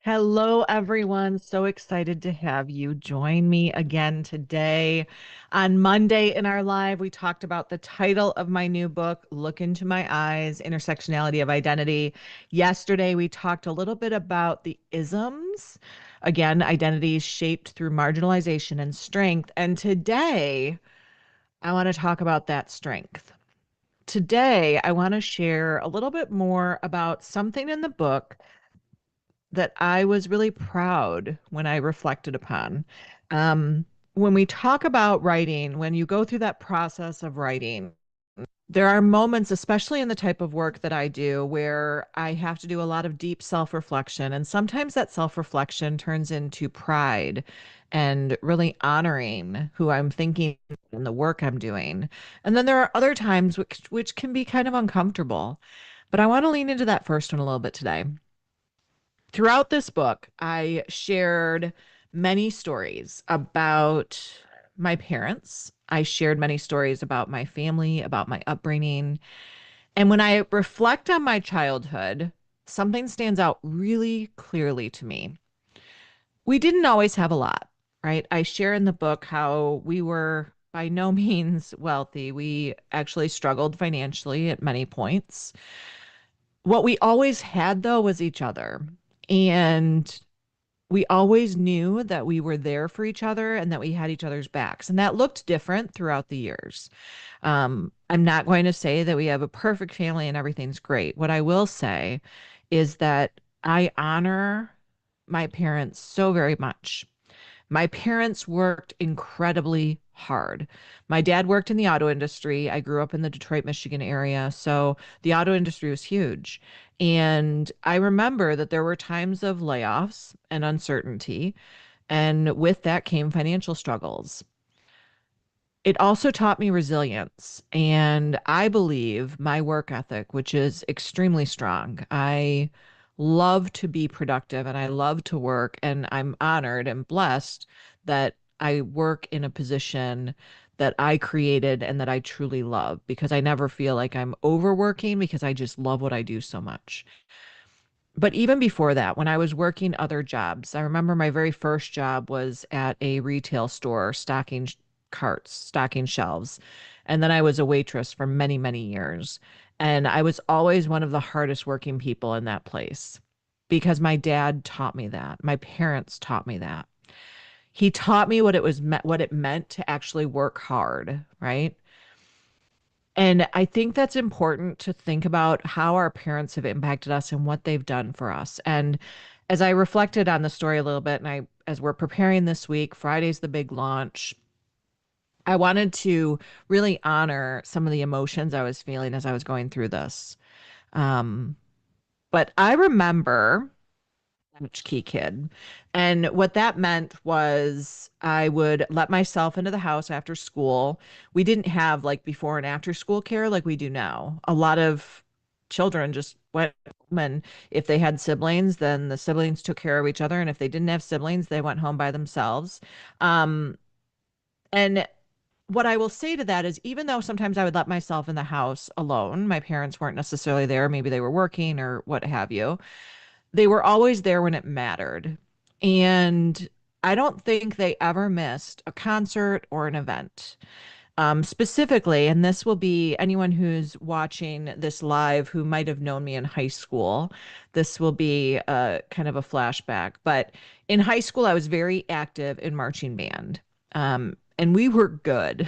Hello, everyone. So excited to have you join me again today. On Monday in our live, we talked about the title of my new book, Look Into My Eyes, Intersectionality of Identity. Yesterday, we talked a little bit about the isms, again, identities shaped through marginalization and strength. And today, I want to talk about that strength. Today, I want to share a little bit more about something in the book that I was really proud when I reflected upon. Um, when we talk about writing, when you go through that process of writing, there are moments, especially in the type of work that I do, where I have to do a lot of deep self reflection. And sometimes that self reflection turns into pride and really honoring who I'm thinking and the work I'm doing. And then there are other times which can be kind of uncomfortable. But I want to lean into that first one a little bit today. Throughout this book, I shared many stories about my parents. I shared many stories about my family, about my upbringing. And when I reflect on my childhood, something stands out really clearly to me. We didn't always have a lot, right? I share in the book how we were by no means wealthy. We actually struggled financially at many points. What we always had, though, was each other. And we always knew that we were there for each other and that we had each other's backs. And that looked different throughout the years. I'm not going to say that we have a perfect family and everything's great. What I will say is that I honor my parents so very much. My parents worked incredibly hard. My dad worked in the auto industry. I grew up in the Detroit, Michigan area, so the auto industry was huge. And I remember that there were times of layoffs and uncertainty, and with that came financial struggles. It also taught me resilience, and I believe my work ethic, which is extremely strong. I love to be productive and I love to work, and I'm honored and blessed that I work in a position that I created and that I truly love because I never feel like I'm overworking because I just love what I do so much. But even before that, when I was working other jobs, I remember my very first job was at a retail store stocking carts, stocking shelves. And then I was a waitress for many, many years. And I was always one of the hardest working people in that place because my dad taught me that. My parents taught me that. He taught me what it meant to actually work hard, right? And I think that's important to think about how our parents have impacted us and what they've done for us. And as I reflected on the story a little bit, and as we're preparing this week, Friday's the big launch. I wanted to really honor some of the emotions I was feeling as I was going through this. Um, but I remember key kid. And what that meant was I would let myself into the house after school. We didn't have like before and after school care like we do now. A lot of children just went home, and if they had siblings, then the siblings took care of each other. And if they didn't have siblings, they went home by themselves. Um, and what I will say to that is, even though sometimes I would let myself in the house alone, my parents weren't necessarily there, maybe they were working or what have you, they were always there when it mattered. And I don't think they ever missed a concert or an event. Specifically, and this will be anyone who's watching this live who might have known me in high school. This will be a kind of a flashback. But in high school, I was very active in marching band. And we were good.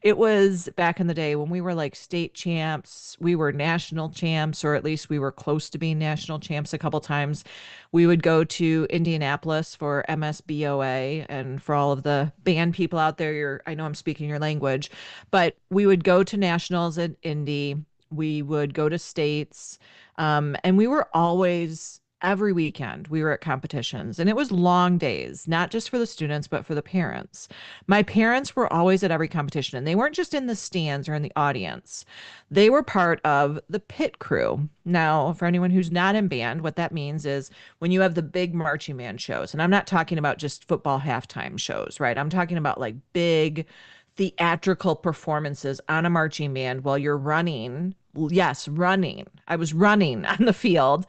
It was back in the day when we were like state champs, we were national champs, or at least we were close to being national champs a couple times. We would go to Indianapolis for MSBOA, and for all of the band people out there, I know I'm speaking your language, but we would go to nationals at Indy. We would go to states, and we were always every weekend we were at competitions, and it was long days, not just for the students but for the parents. My parents were always at every competition, and they weren't just in the stands or in the audience. They were part of the pit crew. Now, for anyone who's not in band, what that means is when you have the big marching band shows, and I'm not talking about just football halftime shows, right? I'm talking about like big theatrical performances on a marching band while you're running. Yes, running. I was running on the field,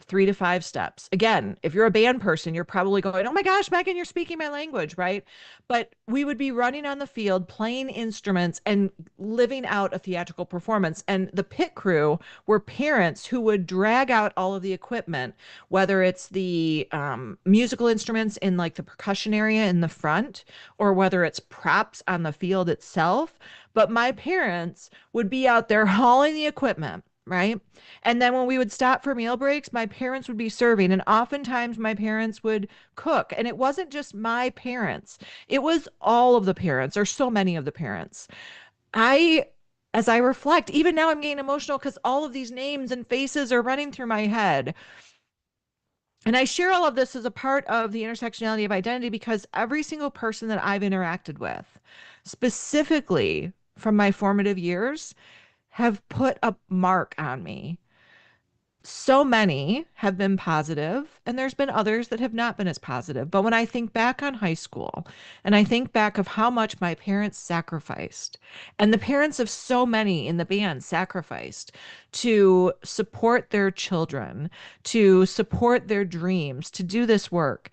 3 to 5 steps. Again, if you're a band person, you're probably going, oh my gosh, Megan, you're speaking my language, right? But we would be running on the field, playing instruments and living out a theatrical performance. And the pit crew were parents who would drag out all of the equipment, whether it's the musical instruments in like the percussion area in the front, or whether it's props on the field itself. But my parents would be out there hauling the equipment, right? And then when we would stop for meal breaks, my parents would be serving. And oftentimes my parents would cook. And it wasn't just my parents, it was all of the parents, or so many of the parents. I, as I reflect, even now I'm getting emotional because all of these names and faces are running through my head. And I share all of this as a part of the intersectionality of identity because every single person that I've interacted with, specifically from my formative years, have put a mark on me. So many have been positive, and there's been others that have not been as positive. But when I think back on high school and I think back of how much my parents sacrificed, and the parents of so many in the band sacrificed to support their children, to support their dreams, to do this work.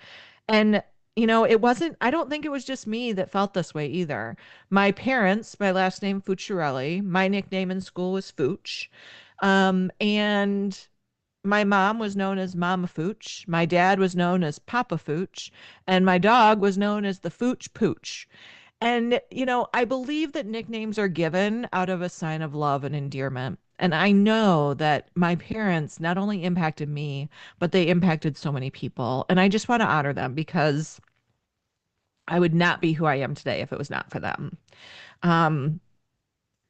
And it wasn't, I don't think it was just me that felt this way either. My parents, my last name Fuciarelli, my nickname in school was Fooch. And my mom was known as Mama Fooch. My dad was known as Papa Fooch. And my dog was known as the Fooch Pooch. And, I believe that nicknames are given out of a sign of love and endearment. And I know that my parents not only impacted me, but they impacted so many people. And I just want to honor them because I would not be who I am today if it was not for them. Um,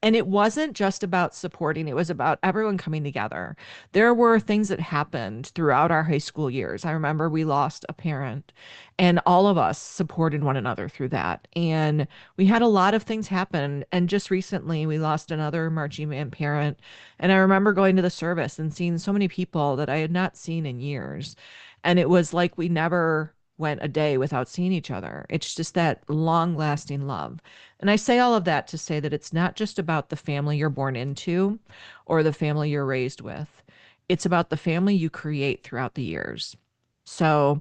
and it wasn't just about supporting, it was about everyone coming together. There were things that happened throughout our high school years. I remember we lost a parent, and all of us supported one another through that. And we had a lot of things happen. And just recently, we lost another marching band parent. And I remember going to the service and seeing so many people that I had not seen in years. And it was like we never went a day without seeing each other. It's just that long lasting love. And I say all of that to say that it's not just about the family you're born into or the family you're raised with. It's about the family you create throughout the years. So,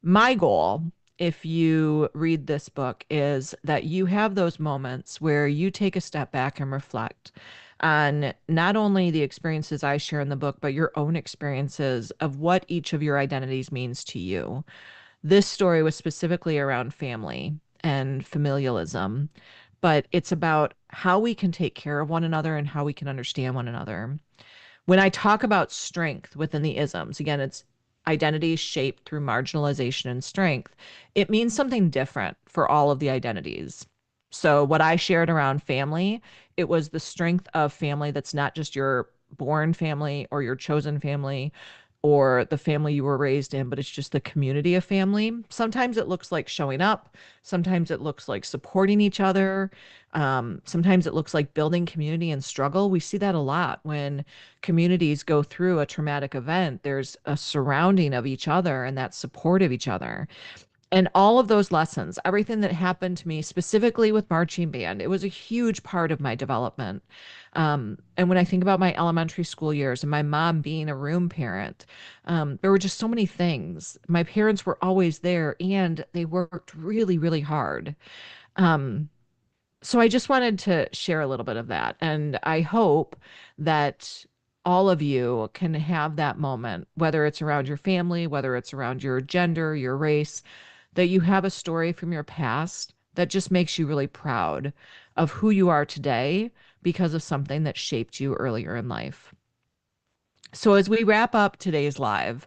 my goal, if you read this book, is that you have those moments where you take a step back and reflect on not only the experiences I share in the book, but your own experiences of what each of your identities means to you. This story was specifically around family and familialism, but it's about how we can take care of one another and how we can understand one another. When I talk about strength within the isms, again, it's identities shaped through marginalization and strength. It means something different for all of the identities. So, what I shared around family, it was the strength of family that's not just your born family or your chosen family or the family you were raised in, but it's just the community of family. Sometimes it looks like showing up. Sometimes it looks like supporting each other. Sometimes it looks like building community and struggle. We see that a lot when communities go through a traumatic event. There's a surrounding of each other and that support of each other. And all of those lessons, everything that happened to me specifically with marching band, it was a huge part of my development. And when I think about my elementary school years and my mom being a room parent, there were just so many things. My parents were always there and they worked really, really hard. Um, so I just wanted to share a little bit of that. And I hope that all of you can have that moment, whether it's around your family, whether it's around your gender, your race, that you have a story from your past that just makes you really proud of who you are today because of something that shaped you earlier in life. So, as we wrap up today's live,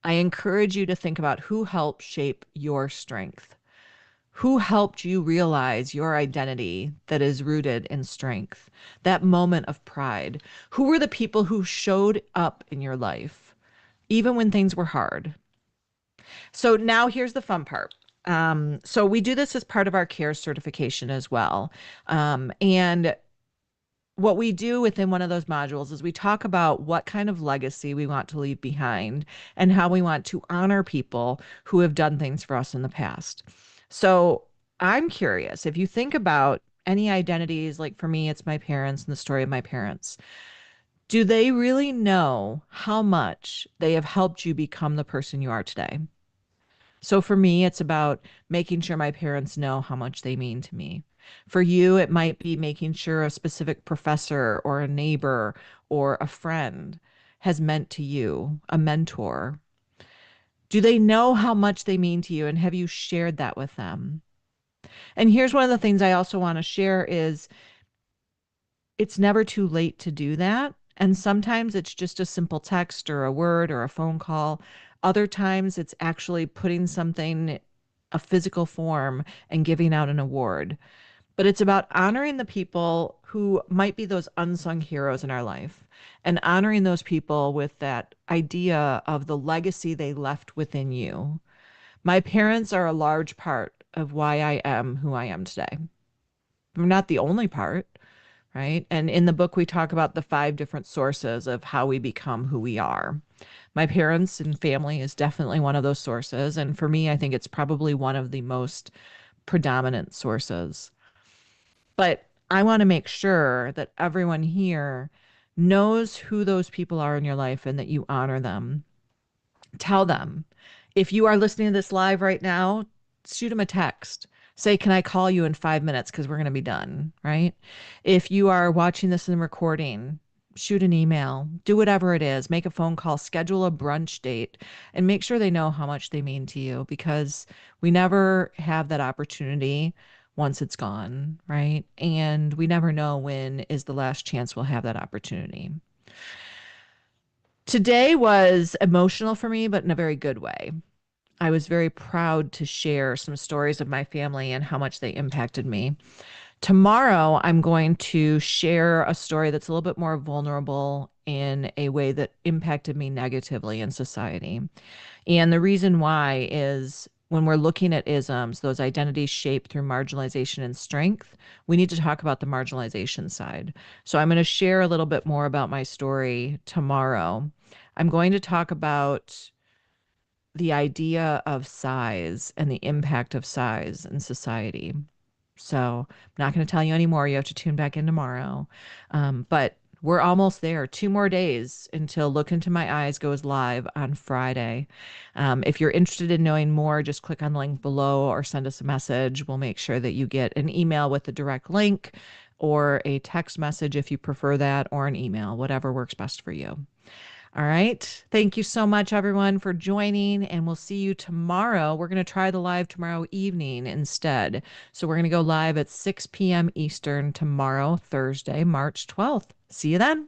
I encourage you to think about who helped shape your strength. Who helped you realize your identity that is rooted in strength? That moment of pride. Who were the people who showed up in your life, even when things were hard? So now here's the fun part. So we do this as part of our care certification as well. And what we do within one of those modules is we talk about what kind of legacy we want to leave behind and how we want to honor people who have done things for us in the past. So I'm curious if you think about any identities, like for me, it's my parents and the story of my parents. Do they really know how much they have helped you become the person you are today? So for me, it's about making sure my parents know how much they mean to me. For you, it might be making sure a specific professor or a neighbor or a friend has meant to you, a mentor. Do they know how much they mean to you, and have you shared that with them? And here's one of the things I also want to share is it's never too late to do that. And sometimes it's just a simple text or a word or a phone call. Other times it's actually putting something, a physical form, and giving out an award. But it's about honoring the people who might be those unsung heroes in our life and honoring those people with that idea of the legacy they left within you. My parents are a large part of why I am who I am today. They're not the only part, right? And in the book, we talk about the five different sources of how we become who we are. My parents and family is definitely one of those sources. And for me, I think it's probably one of the most predominant sources. But I want to make sure that everyone here knows who those people are in your life and that you honor them. Tell them. If you are listening to this live right now, shoot them a text. Say, can I call you in 5 minutes? Because we're going to be done, right? If you are watching this in recording, shoot an email, do whatever it is, make a phone call, schedule a brunch date, and make sure they know how much they mean to you because we never have that opportunity once it's gone, right? And we never know when is the last chance we'll have that opportunity. Today was emotional for me, but in a very good way. I was very proud to share some stories of my family and how much they impacted me. Tomorrow, I'm going to share a story that's a little bit more vulnerable in a way that impacted me negatively in society. And the reason why is when we're looking at isms, those identities shaped through marginalization and strength, we need to talk about the marginalization side. So I'm going to share a little bit more about my story tomorrow. I'm going to talk about the idea of size and the impact of size in society. So I'm not going to tell you anymore. You have to tune back in tomorrow. But we're almost there. 2 more days until Look Into My Eyes goes live on Friday. If you're interested in knowing more, just click on the link below or send us a message. We'll make sure that you get an email with the direct link or a text message if you prefer that, or an email, whatever works best for you. All right. Thank you so much, everyone, for joining, and we'll see you tomorrow. We're going to try the live tomorrow evening instead. So we're going to go live at 6 p.m. Eastern tomorrow, Thursday, March 12th. See you then.